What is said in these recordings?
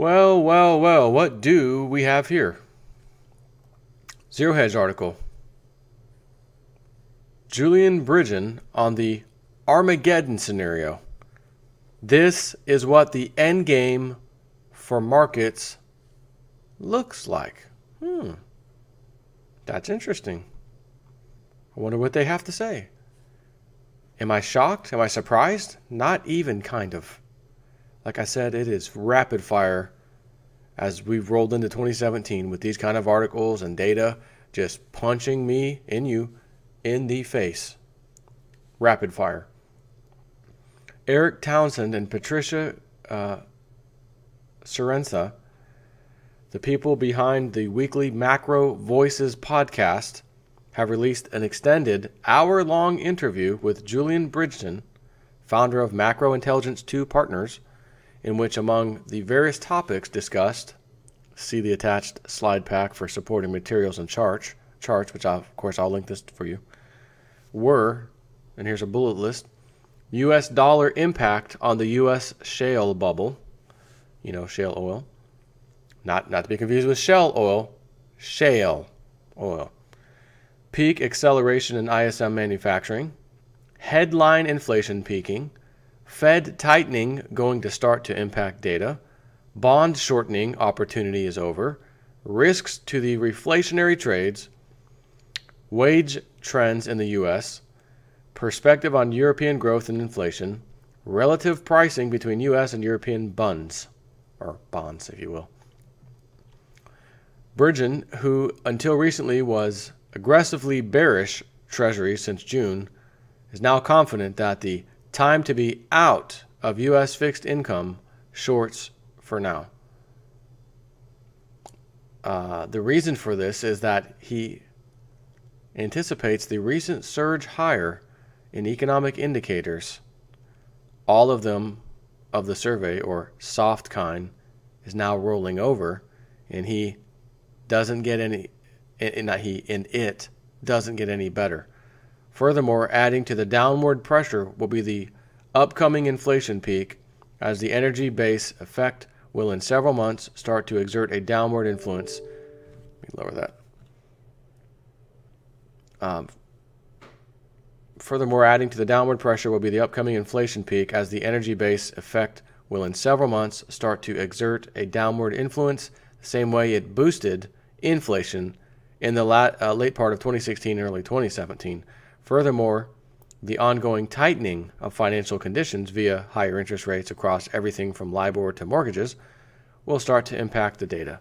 Well, what do we have here? Zero Hedge article. Julian Bridgen on the Armageddon scenario. This is what the endgame for markets looks like. That's interesting. I wonder what they have to say. Am I shocked? Am I surprised? Not even kind of. Like I said, it is rapid fire as we've rolled into 2017 with these kind of articles and data just punching me and you in the face. Rapid fire. Eric Townsend and Patricia Cerenza, the people behind the weekly Macro Voices podcast, have released an extended hour-long interview with Julian Bridgen, founder of Macro Intelligence 2 Partners, in which among the various topics discussed, see the attached slide pack for supporting materials and charts, which of course I'll link this for you, were, and here's a bullet list, U.S. dollar impact on the U.S. shale bubble, shale oil, not to be confused with Shell oil, shale oil, peak acceleration in ISM manufacturing, headline inflation peaking, Fed tightening going to start to impact data, bond shortening opportunity is over, risks to the reflationary trades, wage trends in the U.S., perspective on European growth and inflation, relative pricing between U.S. and European bonds, or bonds, if you will. Bridgen, who until recently was aggressively bearish Treasury since June, is now confident that the time to be out of U.S. fixed income shorts for now. The reason for this is that he anticipates the recent surge higher in economic indicators, all of them of the survey, or soft kind, is now rolling over, and it doesn't get any better. Furthermore, adding to the downward pressure will be the upcoming inflation peak, as the energy base effect will in several months start to exert a downward influence. Let me lower that. Furthermore, adding to the downward pressure will be the upcoming inflation peak, as the energy base effect will in several months start to exert a downward influence, the same way it boosted inflation in the late part of 2016 and early 2017. Furthermore, the ongoing tightening of financial conditions via higher interest rates across everything from LIBOR to mortgages will start to impact the data.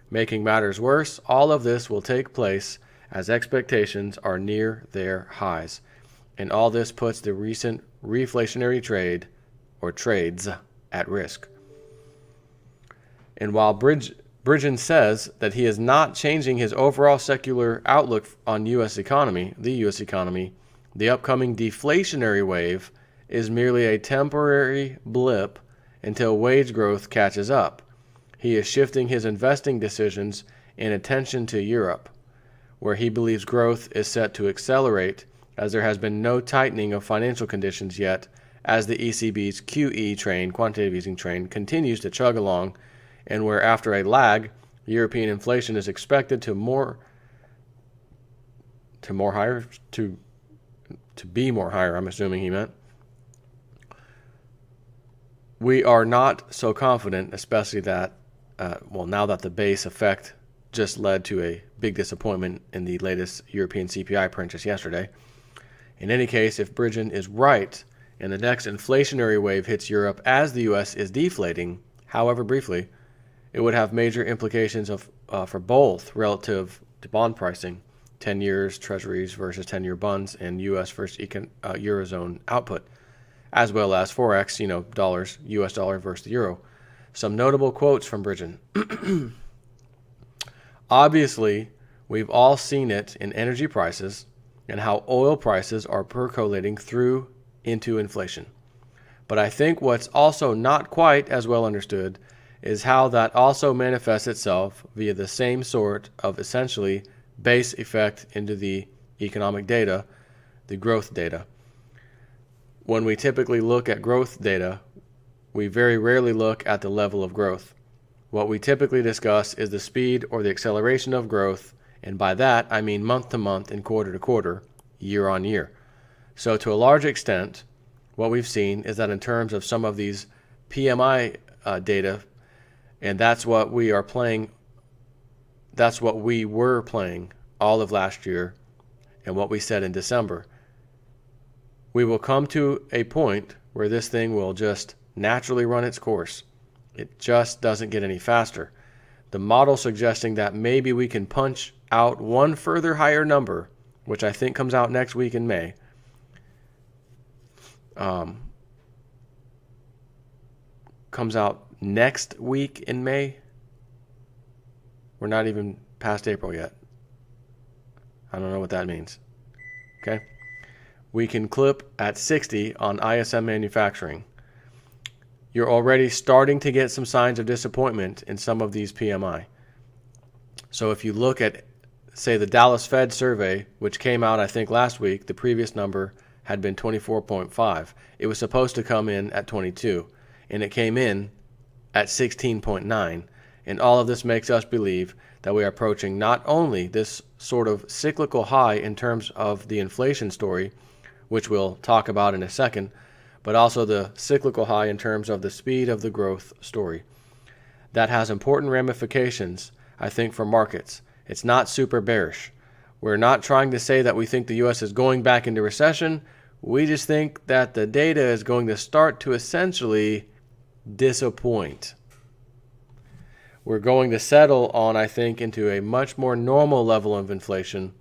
Making matters worse, all of this will take place as expectations are near their highs, and all this puts the recent reflationary trades at risk. And while Bridgen says that he is not changing his overall secular outlook on the U.S. economy, the upcoming deflationary wave is merely a temporary blip until wage growth catches up. He is shifting his investing decisions and attention to Europe, where he believes growth is set to accelerate, as there has been no tightening of financial conditions yet, as the ECB's QE train, quantitative easing train, continues to chug along, and where after a lag, European inflation is expected to be more higher, I'm assuming he meant. We are not so confident, especially that, now that the base effect just led to a big disappointment in the latest European CPI print just yesterday. In any case, if Bridgen is right and the next inflationary wave hits Europe as the U.S. is deflating, however briefly, it would have major implications for both relative to bond pricing, 10 years treasuries versus 10-year bonds, and U.S. versus Eurozone output, as well as Forex, dollars, U.S. dollar versus the euro. Some notable quotes from Bridgen. Obviously, we've all seen it in energy prices and how oil prices are percolating through into inflation. But I think what's also not quite as well understood is how that also manifests itself via the same sort of essentially base effect into the economic data, the growth data. When we typically look at growth data, we very rarely look at the level of growth. What we typically discuss is the speed or the acceleration of growth, and by that I mean month to month and quarter to quarter, year on year. So to a large extent, what we've seen is that in terms of some of these PMI data, and that's what we are playing, that's what we were playing all of last year and what we said in December. We will come to a point where this thing will just naturally run its course. It just doesn't get any faster. The model suggesting that maybe we can punch out one further higher number, which I think comes out next week in May. Comes out next week in May. We're not even past April yet. I don't know what that means. Okay. We can clip at 60 on ISM manufacturing. You're already starting to get some signs of disappointment in some of these PMI. So if you look at, say, the Dallas Fed survey, which came out, I think, last week, the previous number had been 24.5. It was supposed to come in at 22, and it came in at 16.9. And all of this makes us believe that we are approaching not only this sort of cyclical high in terms of the inflation story, which we'll talk about in a second, but also the cyclical high in terms of the speed of the growth story. That has important ramifications, I think, for markets. It's not super bearish. We're not trying to say that we think the U.S. is going back into recession. We just think that the data is going to start to essentially disappoint. We're going to settle on, I think, into a much more normal level of inflation,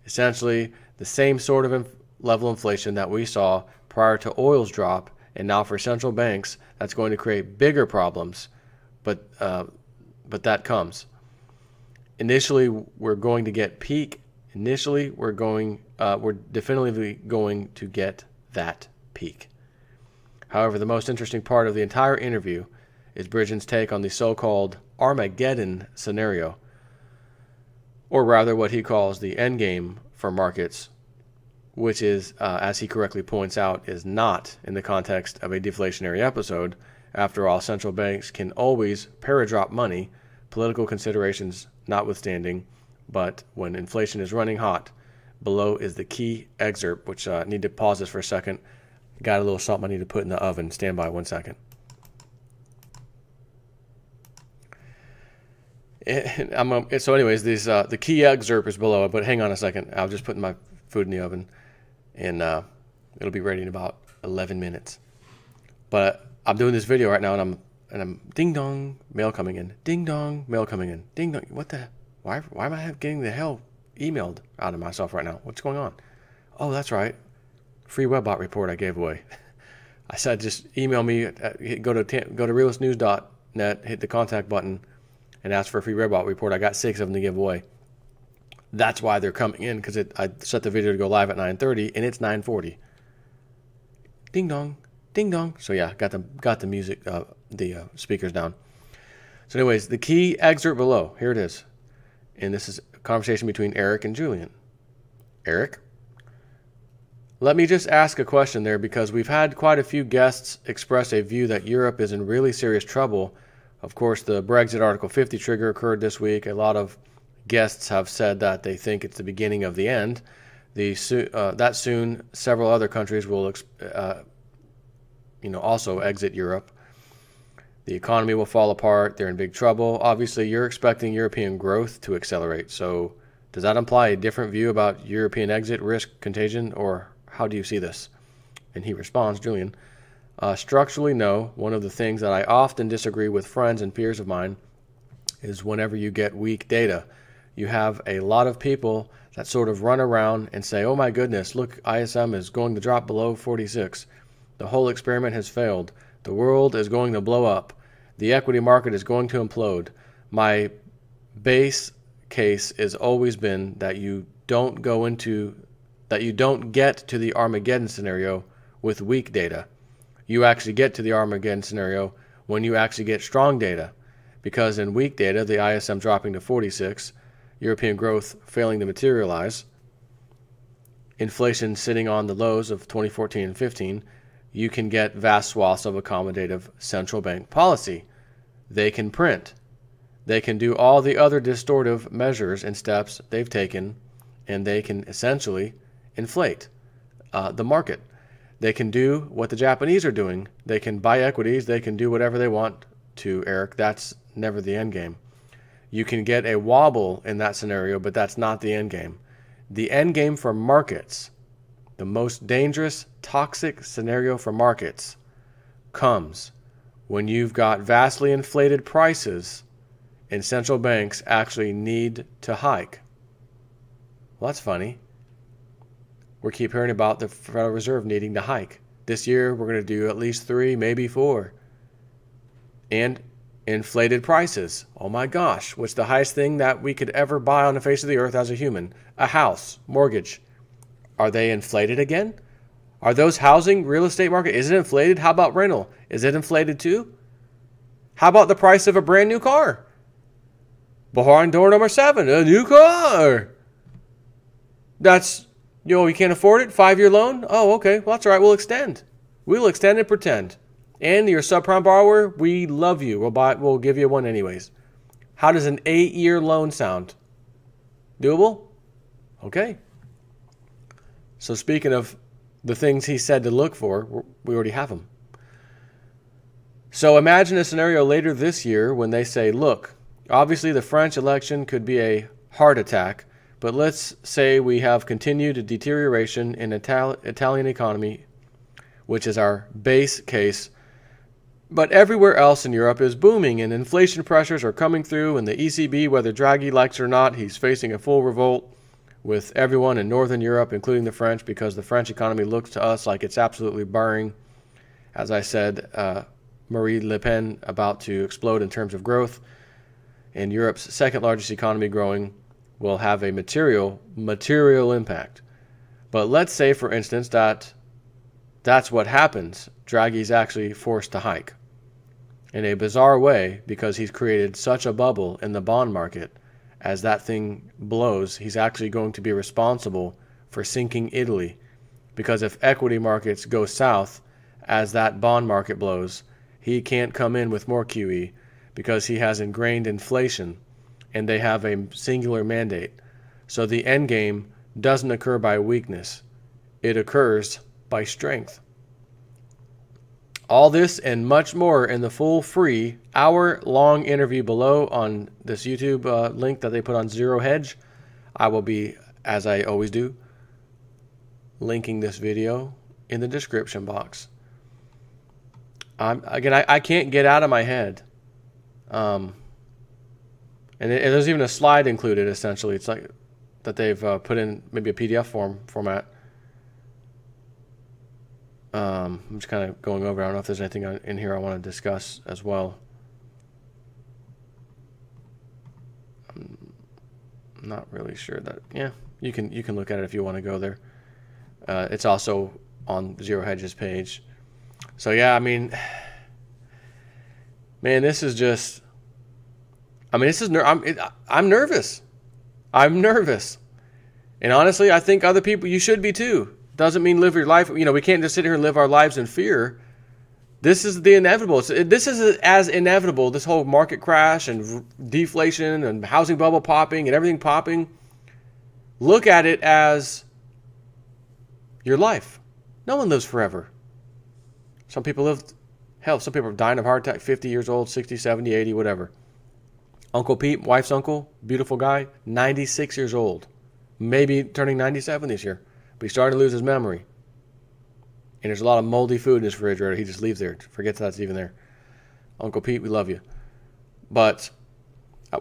essentially the same sort of level of inflation that we saw prior to oil's drop, and now for central banks, that's going to create bigger problems, but that comes. Initially, we're going to get peak. Initially, we're definitively going to get that peak. However, the most interesting part of the entire interview is Bridgen's take on the so-called Armageddon scenario, or rather what he calls the Endgame for markets, which is, as he correctly points out, is not in the context of a deflationary episode. After all, central banks can always paradrop money, political considerations notwithstanding, but when inflation is running hot, below is the key excerpt, which I need to pause this for a second. Got a little something I need to put in the oven. Stand by 1 second. So anyways, the key excerpt is below it, but hang on a second. I'll just put my food in the oven, and it'll be ready in about 11 minutes. But I'm doing this video right now, and I'm ding dong, mail coming in, ding dong, mail coming in, ding dong. What the? Why am I getting the hell emailed out of myself right now? What's going on? Oh, that's right, free webbot report I gave away. I said just email me, go to realistnews.net, hit the contact button, and ask for a free webbot report. I got 6 of them to give away. That's why they're coming in, because I set the video to go live at 9:30 and it's 9:40. Ding dong, ding dong. So yeah, got the music, the speakers down. So anyways, the key excerpt below, here it is, and this is a conversation between Eric and Julian. Eric, let me just ask a question there, because we've had quite a few guests express a view that Europe is in really serious trouble. Of course, the Brexit Article 50 trigger occurred this week. A lot of guests have said that they think it's the beginning of the end. That soon, several other countries will, also exit Europe. The economy will fall apart. They're in big trouble. Obviously, you're expecting European growth to accelerate. So, does that imply a different view about European exit, risk, contagion, or how do you see this? And he responds, Julian, structurally, no. One of the things that I often disagree with friends and peers of mine is whenever you get weak data, you have a lot of people that sort of run around and say, oh my goodness, look, ISM is going to drop below 46. The whole experiment has failed. The world is going to blow up. The equity market is going to implode. My base case has always been that you don't get to the Armageddon scenario with weak data. You actually get to the Armageddon scenario when you actually get strong data. Because in weak data, the ISM dropping to 46, European growth failing to materialize, inflation sitting on the lows of 2014 and 15, you can get vast swaths of accommodative central bank policy. They can print. They can do all the other distortive measures and steps they've taken, and they can essentially inflate the market. They can do what the Japanese are doing. They can buy equities. They can do whatever they want to, Eric. That's never the end game. You can get a wobble in that scenario, but that's not the end game. The end game for markets, the most dangerous, toxic scenario for markets, comes when you've got vastly inflated prices and central banks actually need to hike. Well, that's funny. We keep hearing about the Federal Reserve needing to hike. This year, we're going to do at least 3, maybe 4. And inflated prices. Oh my gosh, what's the highest thing that we could ever buy on the face of the earth as a human? A house, mortgage. Are they inflated again? Are those housing, real estate market, is it inflated? How about rental? Is it inflated too? How about the price of a brand new car? Behind door number 7, a new car. That's, you can't afford it? 5-year loan? Oh, okay. Well, that's all right. We'll extend. We'll extend and pretend. And you're a subprime borrower, we love you. We'll give you one anyways. How does an 8-year loan sound? Doable? Okay. So speaking of the things he said to look for, we already have them. So imagine a scenario later this year when they say, look, obviously the French election could be a heart attack, but let's say we have continued deterioration in Italian economy, which is our base case. But everywhere else in Europe is booming and inflation pressures are coming through, and the ECB, whether Draghi likes it or not, he's facing a full revolt with everyone in Northern Europe, including the French, because the French economy looks to us like it's absolutely burning. As I said, Marie Le Pen about to explode in terms of growth, and Europe's second largest economy growing will have a material impact. But let's say, for instance, that that's what happens. Draghi's actually forced to hike in a bizarre way because he's created such a bubble in the bond market. As that thing blows, he's actually going to be responsible for sinking Italy, because if equity markets go south as that bond market blows, he can't come in with more QE because he has ingrained inflation and they have a singular mandate. So the end game doesn't occur by weakness. It occurs by strength. All this and much more in the full free hour-long interview below on this YouTube link that they put on Zero Hedge. I will be, as I always do, linking this video in the description box. I can't get out of my head. And there's even a slide included, essentially. It's like that they've put in maybe a PDF format. I'm just kind of going over. I don't know if there's anything in here I want to discuss as well. I'm not really sure that. Yeah, you can look at it if you want to go there. It's also on Zero Hedge's page. So yeah, I mean, man, this is just. I mean, this is. I'm nervous. I'm nervous, and honestly, I think other people, you should be too. Doesn't mean live your life. We can't just sit here and live our lives in fear. This is the inevitable. This is as inevitable, this whole market crash and deflation and housing bubble popping and everything popping. Look at it as your life. No one lives forever. Some people live, hell, some people are dying of heart attack, 50 years old, 60, 70, 80, whatever. Uncle Pete, wife's uncle, beautiful guy, 96 years old. Maybe turning 97 this year. But he's starting to lose his memory. And there's a lot of moldy food in his refrigerator. He just leaves there. Forgets that's even there. Uncle Pete, we love you. But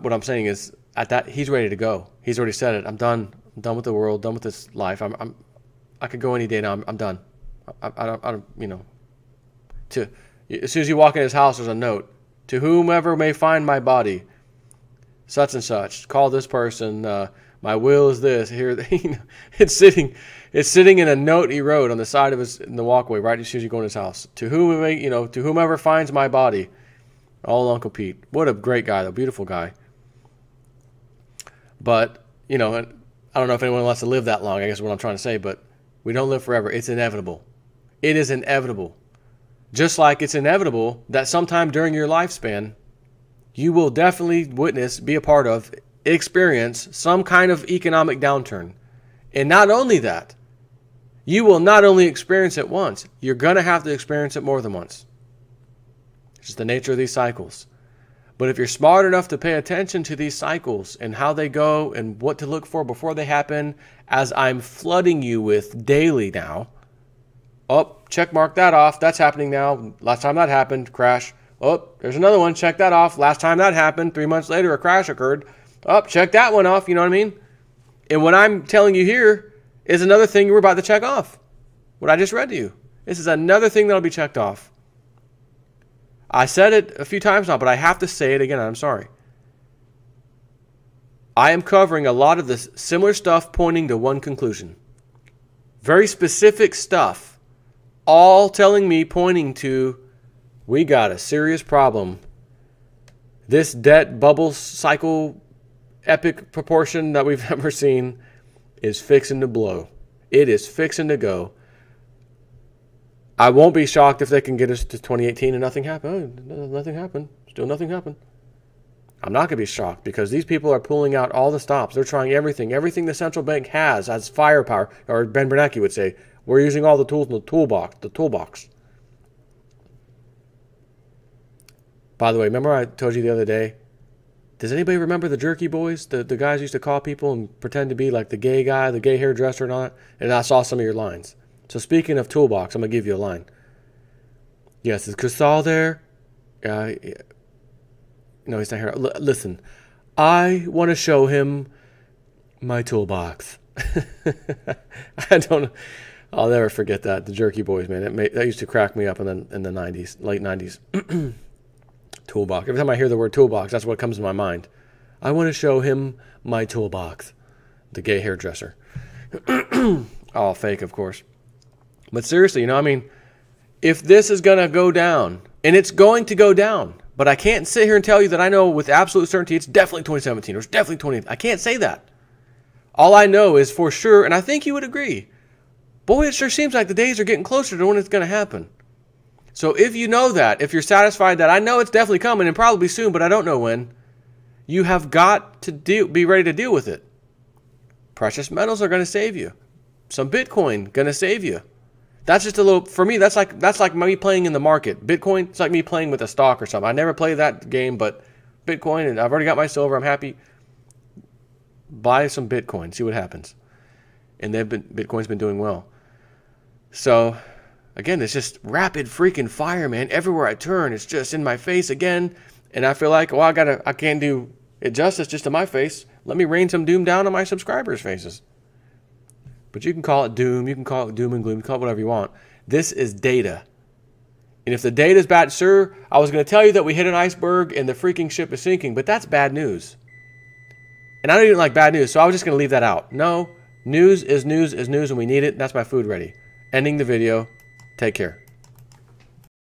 what I'm saying is, at that, he's ready to go. He's already said it. I'm done. I'm done with the world. Done with this life. I could go any day now. I'm done. I don't. As soon as you walk in his house, there's a note. To whomever may find my body, such and such. Call this person. My will is this. Here, it's sitting in a note he wrote on the side of in the walkway right as soon as you go in his house. To whomever finds my body, all Uncle Pete. What a great guy, though, beautiful guy. But I don't know if anyone wants to live that long. I guess is what I'm trying to say. But we don't live forever. It's inevitable. It is inevitable. Just like it's inevitable that sometime during your lifespan, you will definitely witness, be a part of, experience some kind of economic downturn. And not only that, you will not only experience it once, you're going to have to experience it more than once. It's just the nature of these cycles. But if you're smart enough to pay attention to these cycles and how they go and what to look for before they happen, as I'm flooding you with daily now. Oh, check mark that off. That's happening now. Last time that happened, crash. Oh, there's another one. Check that off. Last time that happened, 3 months later, a crash occurred. Oh, check that one off. You know what I mean? And what I'm telling you here is another thing we're about to check off. What I just read to you. This is another thing that'll be checked off. I said it a few times now, but I have to say it again. I'm sorry. I am covering a lot of this similar stuff pointing to one conclusion. Very specific stuff. All telling me, pointing to, we got a serious problem. This debt bubble cycle epic proportion that we've ever seen is fixing to blow. It is fixing to go. I won't be shocked if they can get us to 2018 and nothing happened. Oh, nothing happened. Still nothing happened. I'm not going to be shocked because these people are pulling out all the stops. They're trying everything. Everything the central bank has as firepower, or Ben Bernanke would say, we're using all the tools in the toolbox. By the way, remember I told you the other day, does anybody remember the Jerky Boys? The guys used to call people and pretend to be like the gay guy, the gay hairdresser and all that? And I saw some of your lines. So speaking of toolbox, I'm going to give you a line. Yes, is Cristal there? No, he's not here. Listen, I want to show him my toolbox. I'll never forget that. The Jerky Boys, man. That used to crack me up in the 90s, late 90s. Toolbox. Every time I hear the word toolbox, that's what comes to my mind. I want to show him my toolbox. The gay hairdresser. All fake, of course. But seriously, if this is going to go down, and it's going to go down, but I can't sit here and tell you that I know with absolute certainty it's definitely 2017 or it's definitely 2018. I can't say that. All I know is for sure, and I think you would agree, boy, it sure seems like the days are getting closer to when it's going to happen. So if you know that, if you're satisfied that I know it's definitely coming and probably soon, but I don't know when, you have got to be ready to deal with it. Precious metals are going to save you. Some Bitcoin going to save you. That's just a little, for me, that's like me playing in the market. Bitcoin, it's like me playing with a stock or something. I never play that game, but Bitcoin, and I've already got my silver. I'm happy. Buy some Bitcoin, see what happens. And Bitcoin's been doing well. So, again, it's just rapid freaking fire, man. Everywhere I turn, it's just in my face again. And I feel like, well, I can't do it justice just to my face. Let me rain some doom down on my subscribers' faces. But you can call it doom, you can call it doom and gloom, you can call it whatever you want. This is data. And if the data is bad, sir, I was going to tell you that we hit an iceberg and the freaking ship is sinking, but that's bad news. And I don't even like bad news, so I was just going to leave that out. No, news is news is news and we need it. That's my food ready. Ending the video. Take care.